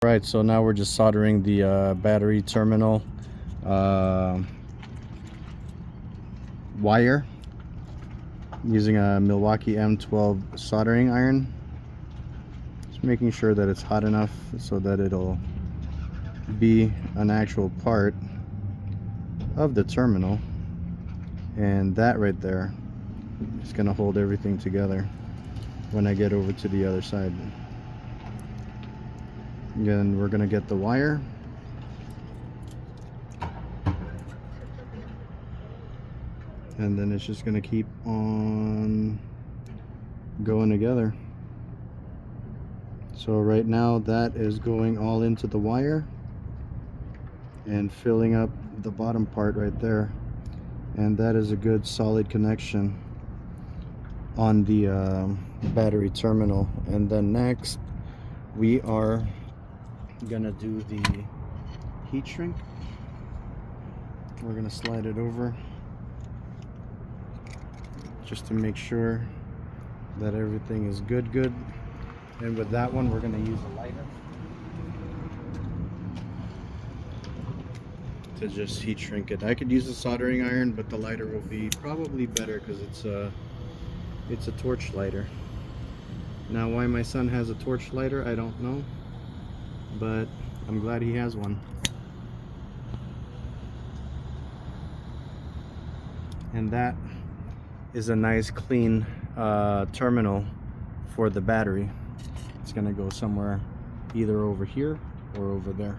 Right, so now we're just soldering the battery terminal wire using a Milwaukee M12 soldering iron. Just making sure that it's hot enough so that it'll be an actual part of the terminal, and that right there is going to hold everything together when I get over to the other side. Again, we're going to get the wire, and then it's just going to keep on going together. So right now that is going all into the wire and filling up the bottom part right there, and that is a good solid connection on the battery terminal. And then next we are gonna do the heat shrink. We're gonna slide it over just to make sure that everything is good. And with that one, we're gonna use a lighter to just heat shrink it. I could use a soldering iron, but the lighter will be probably better because it's a torch lighter. Now, why my son has a torch lighter, I don't know, but I'm glad he has one. And that is a nice clean terminal for the battery. It's gonna go somewhere either over here or over there.